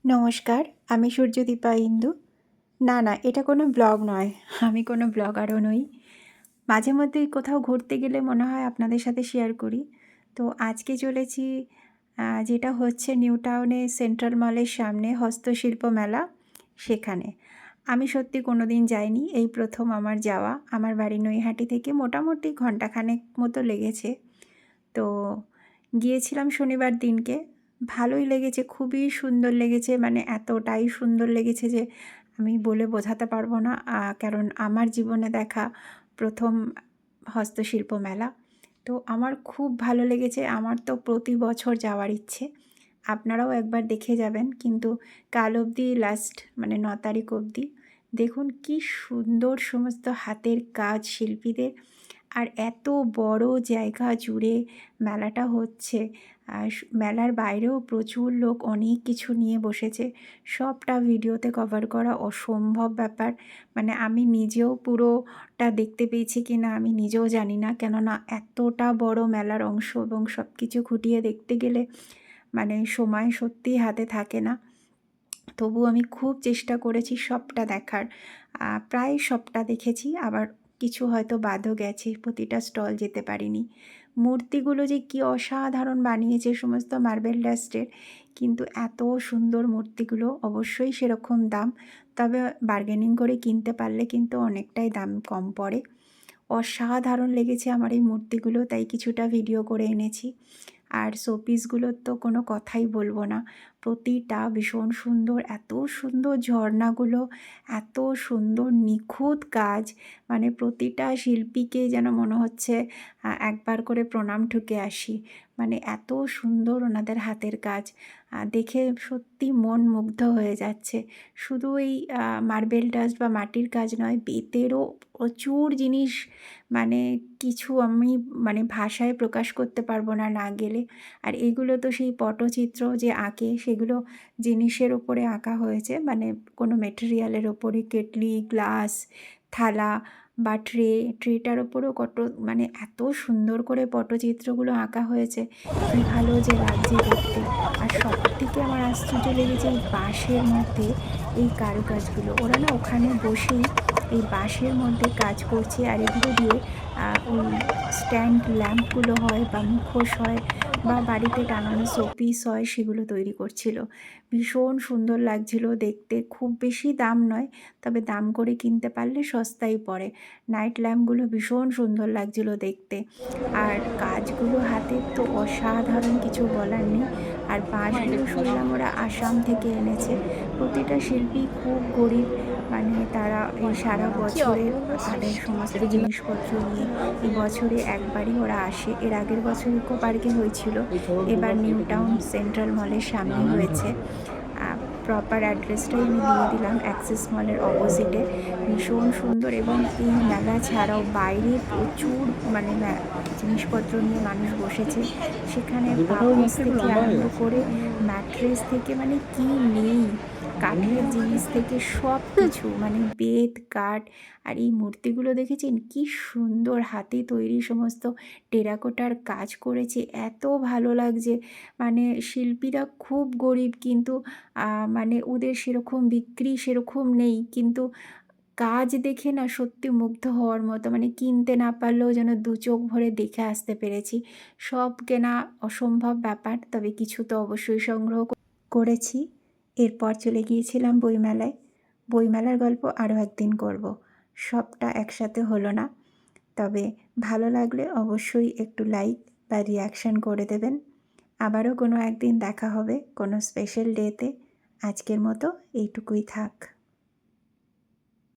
নমস্কার, আমি সূর্যদীপা ইন্দু। না, এটা কোনো ব্লগ নয়। আমি কোনো ব্লগারও নই। মাঝে মধ্যেই কোথাও ঘুরতে গেলে মনে হয় আপনাদের সাথে শেয়ার করি। তো আজকে চলেছি যেটা হচ্ছে নিউ টাউনে সেন্ট্রাল মলের সামনে হস্তশিল্প মেলা, সেখানে। আমি সত্যি কোনো দিন যাইনি, এই প্রথম আমার যাওয়া। আমার বাড়ি নৈহাটি থেকে মোটামুটি ঘণ্টাখানেক মতো লেগেছে। তো গিয়েছিলাম শনিবার দিনকে। ভালোই লেগেছে, খুবই সুন্দর লেগেছে, মানে এতটাই সুন্দর লেগেছে যে আমি বলে বোঝাতে পারবো না। কারণ আমার জীবনে দেখা প্রথম হস্তশিল্প মেলা। তো আমার খুব ভালো লেগেছে। আমার তো প্রতি বছর যাওয়ার ইচ্ছে। আপনারাও একবার দেখে যাবেন, কিন্তু কাল অবধি লাস্ট মানে 9 তারিখ অবধি। দেখুন কি সুন্দর সমস্ত হাতের কাজ শিল্পীদের, আর এত বড় জায়গা জুড়ে মেলাটা হচ্ছে। মেলার বাইরেও প্রচুর লোক অনেক কিছু নিয়ে বসেছে। সবটা ভিডিওতে কভার করা অসম্ভব ব্যাপার। মানে আমি নিজেও পুরোটা দেখতে পেয়েছি কি না আমি নিজেও জানি না, কেননা এতটা বড় মেলার অংশ এবং সব কিছু খুঁটিয়ে দেখতে গেলে মানে সময় সত্যিই হাতে থাকে না। তবু আমি খুব চেষ্টা করেছি সবটা দেখার। প্রায় সবটা দেখেছি, আবার কিছু হয়তো বাদও গেছে, প্রতিটা স্টল যেতে পারিনি। মূর্তিগুলো যে কী অসাধারণ বানিয়েছে সমস্ত মার্বেল ডাস্টের, কিন্তু এত সুন্দর মূর্তিগুলো, অবশ্যই সেরকম দাম। তবে বার্গেনিং করে কিনতে পারলে কিন্তু অনেকটাই দাম কম পড়ে। অসাধারণ লেগেছে আমার এই মূর্তিগুলো, তাই কিছুটা ভিডিও করে এনেছি। আর শোপিসগুলোর তো কোনো কথাই বলবো না, প্রতিটা ভীষণ সুন্দর। এত সুন্দর ঝর্ণাগুলো, এত সুন্দর নিখুঁত কাজ, মানে প্রতিটা শিল্পীকে যেন মনে হচ্ছে একবার করে প্রণাম ঠুকে আসি। মানে এত সুন্দর ওনাদের হাতের কাজ, দেখে সত্যি মন মুগ্ধ হয়ে যাচ্ছে। শুধু এই মার্বেল ডাস্ট বা মাটির কাজ নয়, বেতেরও প্রচুর জিনিস, মানে কিছু আমি মানে ভাষায় প্রকাশ করতে পারবো না না গেলে। আর এগুলো তো সেই পটচিত্র যে আঁকে, সেগুলো জিনিসের ওপরে আঁকা হয়েছে, মানে কোনো মেটেরিয়ালের ওপরে, কেটলি, গ্লাস, থালা বা ট্রেটার ওপরেও কত মানে এত সুন্দর করে পটচিত্রগুলো আঁকা হয়েছে, কী ভালো যে লাগছে দেখতে। আর সবথেকে আমার আশ্চর্য লেগেছে এই বাঁশের মধ্যে এই কারুকাজগুলো। ওরা না ওখানে বসেই এই বাঁশের মধ্যে কাজ করছে, আর এগুলো দিয়ে ওই স্ট্যান্ড ল্যাম্পগুলো হয় বা মুখোশ হয় বা বাড়িতে টাঙানো শোপিস হয়, সেগুলো তৈরি করছিল। ভীষণ সুন্দর লাগছিল দেখতে। খুব বেশি দাম নয়, তবে দাম করে কিনতে পারলে সস্তাই পড়ে। নাইট ল্যাম্পগুলো ভীষণ সুন্দর লাগছিল দেখতে। আর কাজগুলো হাতের তো অসাধারণ, কিছু বলার নেই। আর বাঁশগুলো শুনলাম ওরা আসাম থেকে এনেছে। প্রতিটা শিল্পী খুব গরিব, মানে তারা এই সারা বছরের তাদের সমস্ত জিনিসপত্র নিয়ে এই বছরে একবারই ওরা আসে। এর আগের বছর ইকো পার্কে হয়েছিল, এবার নিউ টাউন সেন্ট্রাল মলের সামনে হয়েছে। প্রপার অ্যাড্রেসটাই আমি দিয়ে দিলাম, অ্যাক্সিস মলের অপোজিটে। ভীষণ সুন্দর। এবং এই মেলা ছাড়াও বাইরে প্রচুর মানে জিনিসপত্র নিয়ে মানুষ বসেছে। সেখানে পাপোশ থেকে আরম্ভ করে ম্যাট্রেস থেকে, মানে কি নেই, কাঠের জিনিস থেকে সব কিছু, মানে বেত, কাঠ। আর এই মূর্তিগুলো দেখেছেন কি সুন্দর হাতে তৈরি, সমস্ত টেরাকোটার কাজ করেছে, এত ভালো লাগছে। মানে শিল্পীরা খুব গরিব, কিন্তু মানে ওদের সেরকম বিক্রি সেরকম নেই, কিন্তু কাজ দেখে না সত্যি মুগ্ধ হওয়ার মতো। মানে কিনতে না পারলেও যেন দু চোখ ভরে দেখে আসতে পেরেছি। সব কেনা অসম্ভব ব্যাপার, তবে কিছু তো অবশ্যই সংগ্রহ করেছি। এরপর চলে গিয়েছিলাম বইমেলায়। বইমেলার গল্প আরও একদিন করব, সবটা একসাথে হলো না। তবে ভালো লাগলে অবশ্যই একটু লাইক বা রিয়াকশান করে দেবেন। আবারও কোনো একদিন দেখা হবে কোনো স্পেশাল ডেতে। আজকের মতো এইটুকুই থাক।